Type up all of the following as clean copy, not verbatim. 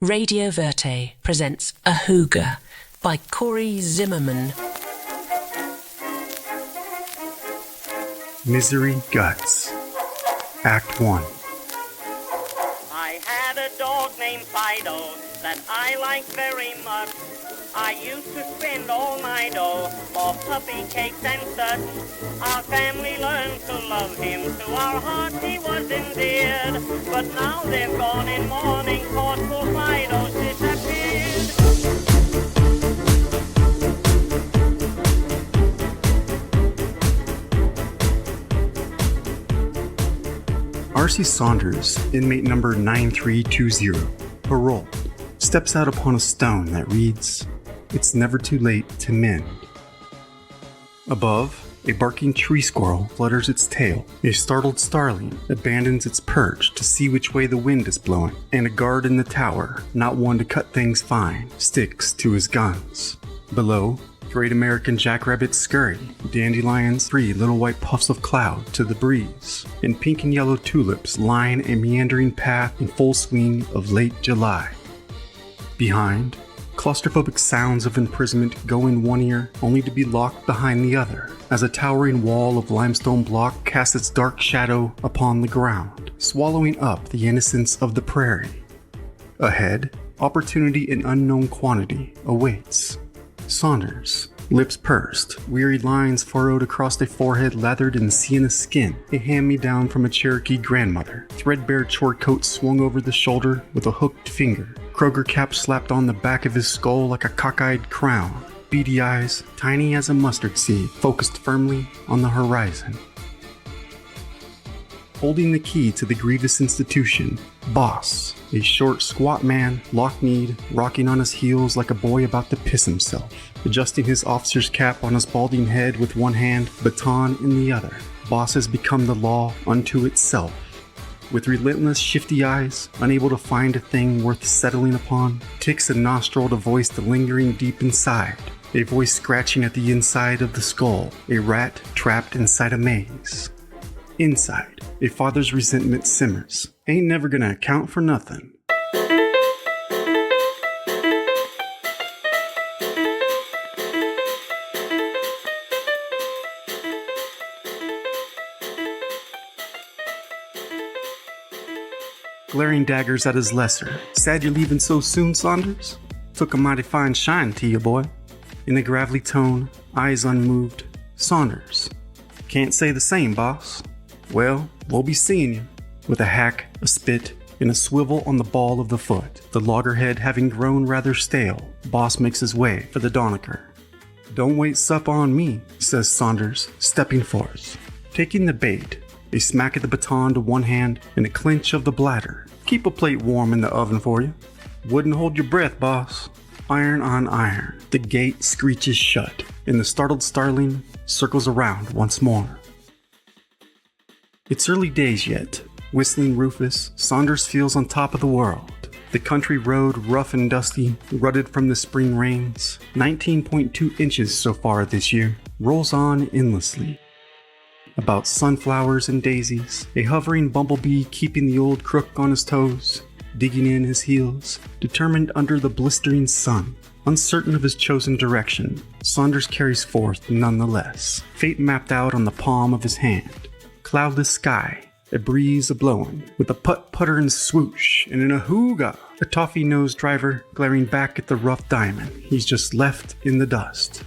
Radio Verte presents AHOOGA by Cory Zimmerman. Misery Guts, Act 1. I had a dog named Fido that I liked very much. I used to spend all my dough for puppy cakes and such. Our family learned to love him, to our hearts he was endeared. But now they've gone in mourning, thoughtful Fido's disappeared. R.C. Saunders, inmate number 9320, paroled, steps out upon a stone that reads, "It's never too late to mend." Above, a barking tree squirrel flutters its tail. A startled starling abandons its perch to see which way the wind is blowing, and a guard in the tower, not one to cut things fine, sticks to his guns. Below, great American jackrabbits scurry, dandelions free little white puffs of cloud to the breeze, and pink and yellow tulips line a meandering path in full swing of late July. Behind, claustrophobic sounds of imprisonment go in one ear only to be locked behind the other, as a towering wall of limestone block casts its dark shadow upon the ground, swallowing up the innocence of the prairie. Ahead, opportunity in unknown quantity awaits. Saunders, lips pursed, weary lines furrowed across a forehead lathered in sienna skin, a hand-me-down from a Cherokee grandmother, threadbare chore coat swung over the shoulder with a hooked finger, Kroger cap slapped on the back of his skull like a cockeyed crown, beady eyes, tiny as a mustard seed, focused firmly on the horizon. Holding the key to the grievous institution, Boss, a short, squat man, lock-kneed, rocking on his heels like a boy about to piss himself, adjusting his officer's cap on his balding head with one hand, baton in the other. Boss has become the law unto itself. With relentless, shifty eyes, unable to find a thing worth settling upon, ticks a nostril to voice the lingering deep inside, a voice scratching at the inside of the skull, a rat trapped inside a maze. Inside, a father's resentment simmers. Ain't never gonna account for nothing. Glaring daggers at his lesser. "Sad you're leaving so soon, Saunders? Took a mighty fine shine to you, boy." In a gravelly tone, eyes unmoved, Saunders. "Can't say the same, boss." "Well, we'll be seeing you." With a hack, a spit, and a swivel on the ball of the foot, the loggerhead having grown rather stale, Boss makes his way for the donaker. "Don't wait sup on me," says Saunders, stepping forth. Taking the bait, a smack of the baton to one hand and a clinch of the bladder. "Keep a plate warm in the oven for you." "Wouldn't hold your breath, boss." Iron on iron, the gate screeches shut, and the startled starling circles around once more. It's early days yet. Whistling Rufus, Saunders feels on top of the world. The country road, rough and dusty, rutted from the spring rains, 19.2 inches so far this year, rolls on endlessly. About sunflowers and daisies, a hovering bumblebee keeping the old crook on his toes, digging in his heels, determined under the blistering sun. Uncertain of his chosen direction, Saunders carries forth nonetheless, fate mapped out on the palm of his hand. Cloudless sky, a breeze a-blowing, with a putt-putter and swoosh, and an AHOOGA, a toffee-nosed driver glaring back at the rough diamond he's just left in the dust.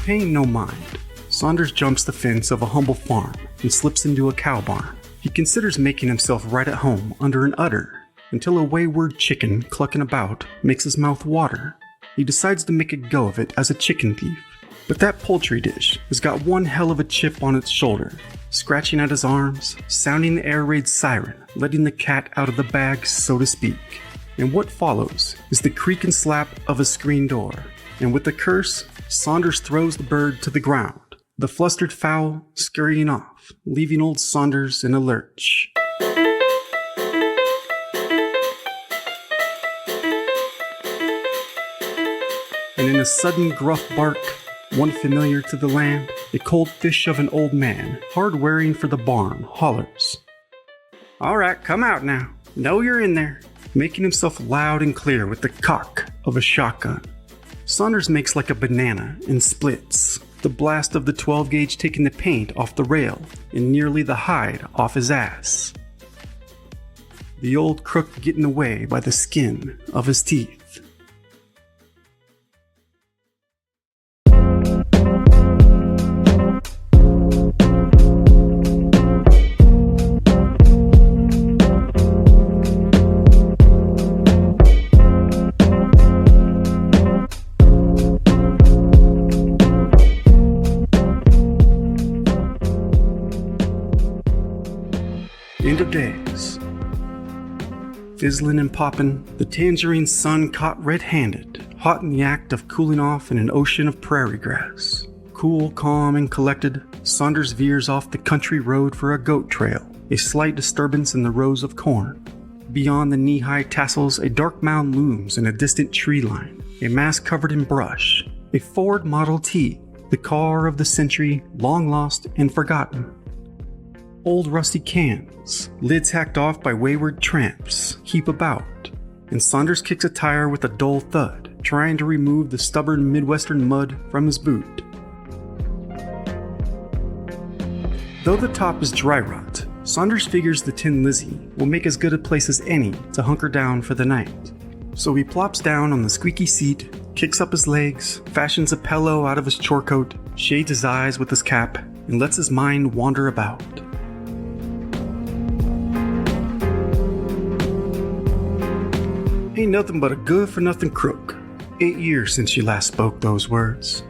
Paying no mind, Saunders jumps the fence of a humble farm and slips into a cow barn. He considers making himself right at home under an udder, until a wayward chicken clucking about makes his mouth water. He decides to make a go of it as a chicken thief. But that poultry dish has got one hell of a chip on its shoulder, scratching at his arms, sounding the air raid siren, letting the cat out of the bag, so to speak. And what follows is the creak and slap of a screen door, and with a curse, Saunders throws the bird to the ground, the flustered fowl scurrying off, leaving old Saunders in a lurch. And in a sudden gruff bark, One familiar to the land, a cold fish of an old man, hard-wearing for the barn, hollers. "All right, come out now. Know you're in there," making himself loud and clear with the cock of a shotgun. Saunders makes like a banana and splits, the blast of the 12-gauge taking the paint off the rail and nearly the hide off his ass. The old crook getting away by the skin of his teeth. End of days. Fizzling and popping, the tangerine sun caught red-handed, hot in the act of cooling off in an ocean of prairie grass. Cool, calm, and collected, Saunders veers off the country road for a goat trail, a slight disturbance in the rows of corn. Beyond the knee-high tassels, a dark mound looms in a distant tree line, a mass covered in brush, a Ford Model T, the car of the century, long lost and forgotten. Old rusty cans, lids hacked off by wayward tramps, heap about, and Saunders kicks a tire with a dull thud, trying to remove the stubborn Midwestern mud from his boot. Though the top is dry rot, Saunders figures the Tin Lizzie will make as good a place as any to hunker down for the night. So he plops down on the squeaky seat, kicks up his legs, fashions a pillow out of his chore coat, shades his eyes with his cap, and lets his mind wander about. Ain't nothing but a good-for-nothing crook. 8 years since she last spoke those words.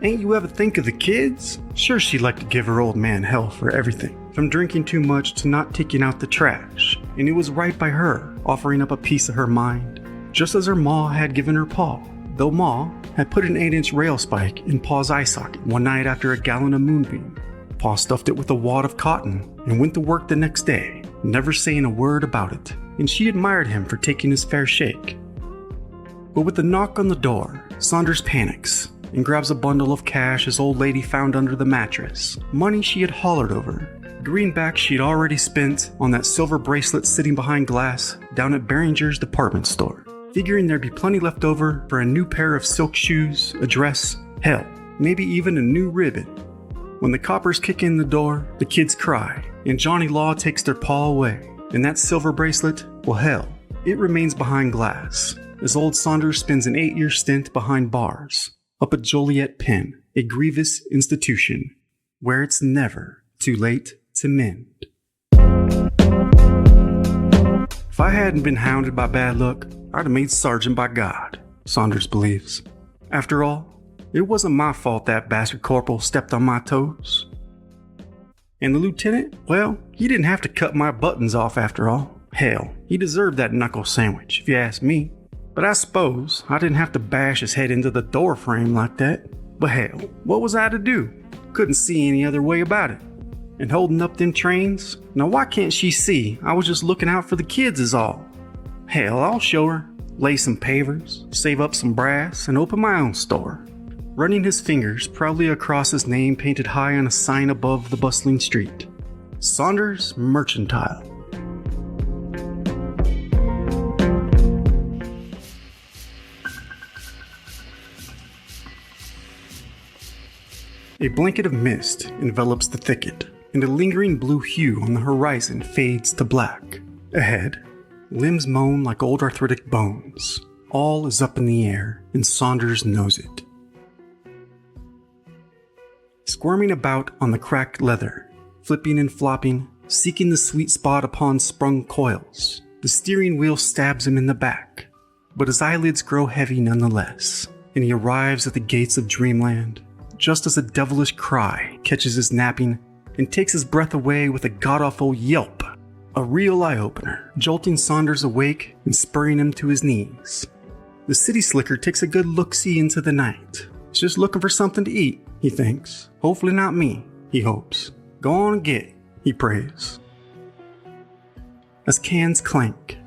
Ain't you ever think of the kids? Sure, she'd like to give her old man hell for everything, from drinking too much to not taking out the trash, and it was right by her, offering up a piece of her mind, just as her ma had given her Pa, though Ma had put an 8-inch rail spike in Pa's eye socket one night after a gallon of moonbeam. Pa stuffed it with a wad of cotton and went to work the next day, never saying a word about it, and she admired him for taking his fair shake. But with the knock on the door, Saunders panics and grabs a bundle of cash his old lady found under the mattress, money she had hollered over, greenbacks she'd already spent on that silver bracelet sitting behind glass down at Behringer's department store, figuring there'd be plenty left over for a new pair of silk shoes, a dress, hell, maybe even a new ribbon. When the coppers kick in the door, the kids cry, and Johnny Law takes their paw away. And that silver bracelet, well hell, it remains behind glass, as old Saunders spends an 8-year stint behind bars, up at Joliet Pen, a grievous institution, where it's never too late to mend. If I hadn't been hounded by bad luck, I'd have made sergeant by God, Saunders believes. After all, it wasn't my fault that bastard corporal stepped on my toes. And the lieutenant, well, he didn't have to cut my buttons off after all. Hell, he deserved that knuckle sandwich, if you ask me. But I suppose I didn't have to bash his head into the door frame like that. But hell, what was I to do? Couldn't see any other way about it. And holding up them trains? Now why can't she see I was just looking out for the kids is all? Hell, I'll show her. Lay some pavers, save up some brass, and open my own store. Running his fingers proudly across his name painted high on a sign above the bustling street. Saunders Mercantile. A blanket of mist envelops the thicket, and a lingering blue hue on the horizon fades to black. Ahead, limbs moan like old arthritic bones. All is up in the air, and Saunders knows it. Squirming about on the cracked leather, flipping and flopping, seeking the sweet spot upon sprung coils, the steering wheel stabs him in the back. But his eyelids grow heavy nonetheless, and he arrives at the gates of dreamland, just as a devilish cry catches his napping and takes his breath away with a god-awful yelp. A real eye-opener, jolting Saunders awake and spurring him to his knees. The city slicker takes a good look-see into the night. He's just looking for something to eat, he thinks. Hopefully not me, he hopes. Go on and get it, he prays. As cans clank,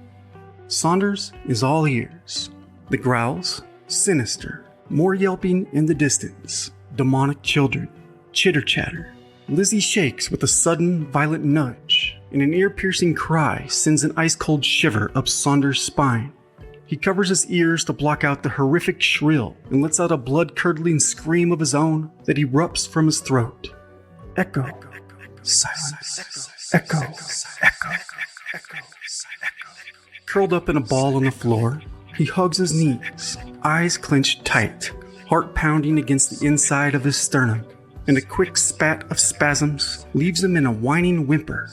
Saunders is all ears. The growls, sinister, more yelping in the distance, demonic children, chitter-chatter. Lizzie shakes with a sudden, violent nudge, and an ear-piercing cry sends an ice-cold shiver up Saunders' spine. He covers his ears to block out the horrific shrill and lets out a blood-curdling scream of his own that erupts from his throat. Echo. Silence. Echo. Echo. Curled up in a ball on the floor, he hugs his knees, eyes clenched tight, heart pounding against the inside of his sternum, and a quick spat of spasms leaves him in a whining whimper.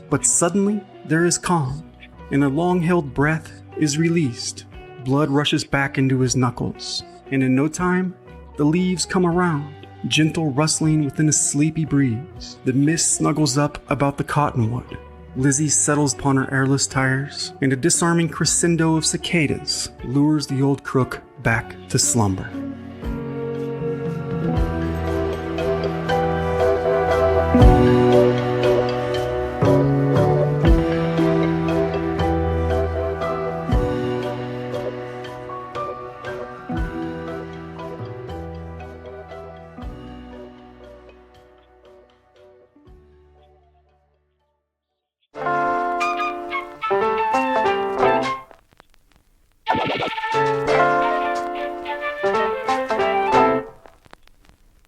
But suddenly, there is calm, and a long-held breath is released. Blood rushes back into his knuckles, and in no time, the leaves come around, gentle rustling within a sleepy breeze. The mist snuggles up about the cottonwood. Lizzie settles upon her airless tires, and a disarming crescendo of cicadas lures the old crook back to slumber.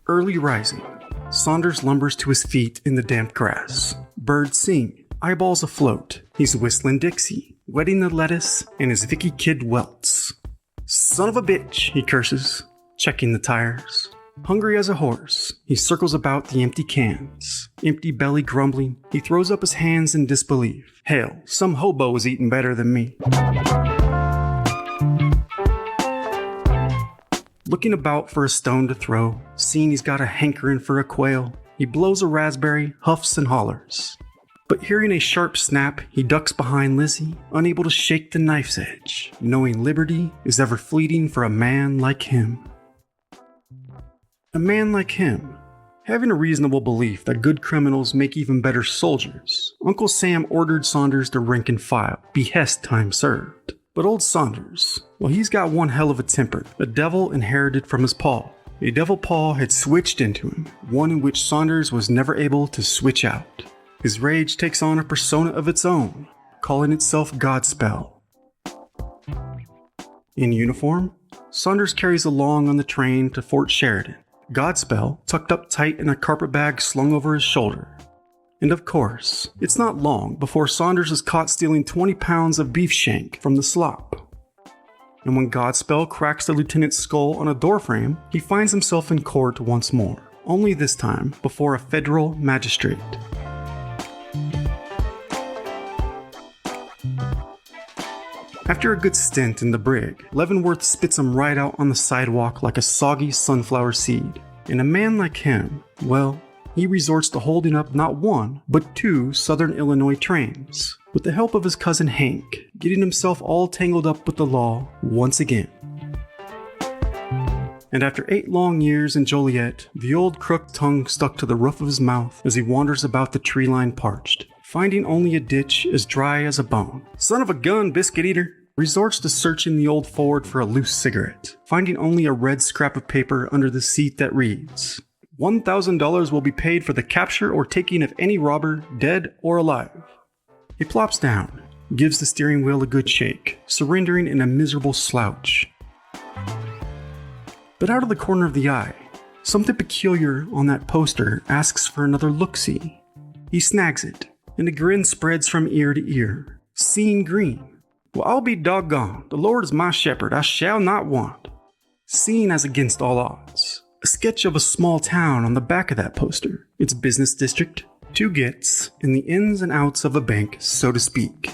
Early rising, Saunders lumbers to his feet in the damp grass. Birds sing, eyeballs afloat. He's whistling Dixie, wetting the lettuce, and his Vicky Kid welts. Son of a bitch, he curses, checking the tires. Hungry as a horse, he circles about the empty cans. Empty belly grumbling, he throws up his hands in disbelief. Hell, some hobo is eating better than me. Looking about for a stone to throw, seeing he's got a hankering for a quail, he blows a raspberry, huffs and hollers. But hearing a sharp snap, he ducks behind Lizzie, unable to shake the knife's edge, knowing liberty is ever fleeting for a man like him. A man like him. Having a reasonable belief that good criminals make even better soldiers, Uncle Sam ordered Saunders to rank and file, behest time served. But old Saunders, well, he's got one hell of a temper, a devil inherited from his paw. A devil paw had switched into him, one in which Saunders was never able to switch out. His rage takes on a persona of its own, calling itself Godspell. In uniform, Saunders carries along on the train to Fort Sheridan, Godspell tucked up tight in a carpet bag slung over his shoulder. And of course, it's not long before Saunders is caught stealing 20 pounds of beef shank from the slop. And when Godspell cracks the lieutenant's skull on a doorframe, he finds himself in court once more, only this time before a federal magistrate. After a good stint in the brig, Leavenworth spits him right out on the sidewalk like a soggy sunflower seed. And a man like him, well, he resorts to holding up not one, but 2 Southern Illinois trains, with the help of his cousin Hank, getting himself all tangled up with the law once again. And after 8 long years in Joliet, the old crook tongue stuck to the roof of his mouth as he wanders about the tree line parched, finding only a ditch as dry as a bone. Son of a gun, biscuit eater! Resorts to searching the old Ford for a loose cigarette, finding only a red scrap of paper under the seat that reads, $1,000 will be paid for the capture or taking of any robber, dead or alive. He plops down, gives the steering wheel a good shake, surrendering in a miserable slouch. But out of the corner of the eye, something peculiar on that poster asks for another look-see. He snags it, and a grin spreads from ear to ear. Seeing green. Well, I'll be doggone. The Lord is my shepherd. I shall not want. Seen as against all odds. A sketch of a small town on the back of that poster. Its business district. 2 gets, and the ins and outs of a bank, so to speak.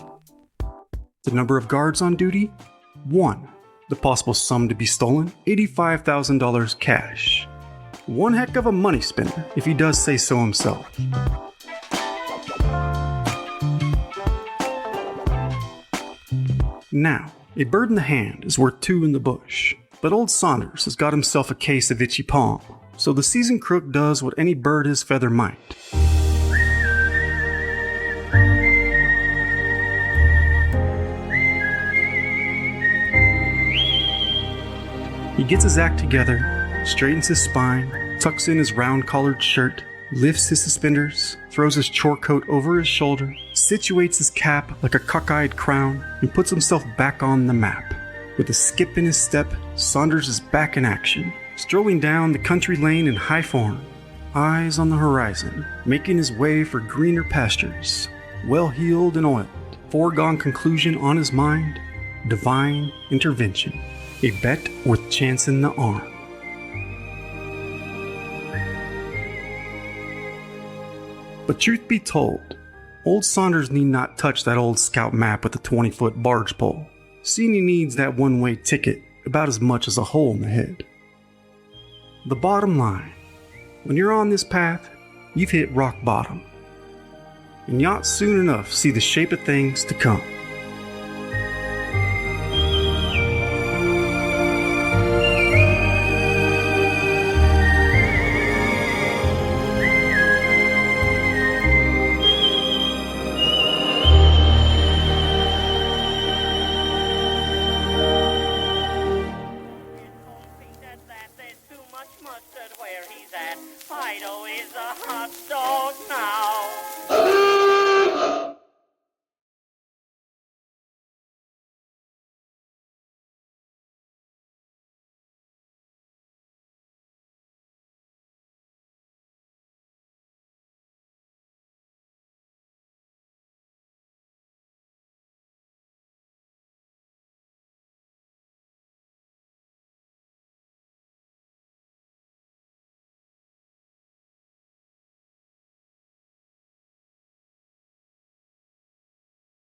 The number of guards on duty? 1. The possible sum to be stolen? $85,000 cash. One heck of a money spinner, if he does say so himself. Now, a bird in the hand is worth 2 in the bush, but old Saunders has got himself a case of itchy palm, so the seasoned crook does what any bird his feather might. He gets his act together, straightens his spine, tucks in his round-collared shirt, lifts his suspenders, throws his chore coat over his shoulder, situates his cap like a cockeyed crown, and puts himself back on the map. With a skip in his step, Saunders is back in action, strolling down the country lane in high form, eyes on the horizon, making his way for greener pastures, well-heeled and oiled, foregone conclusion on his mind, divine intervention, a bet worth chancing the arm. But truth be told, old Saunders need not touch that old scout map with a 20-foot barge pole, seeing he needs that one-way ticket about as much as a hole in the head. The bottom line, when you're on this path, you've hit rock bottom, and you'll soon enough see the shape of things to come. Fido is a hot dog now.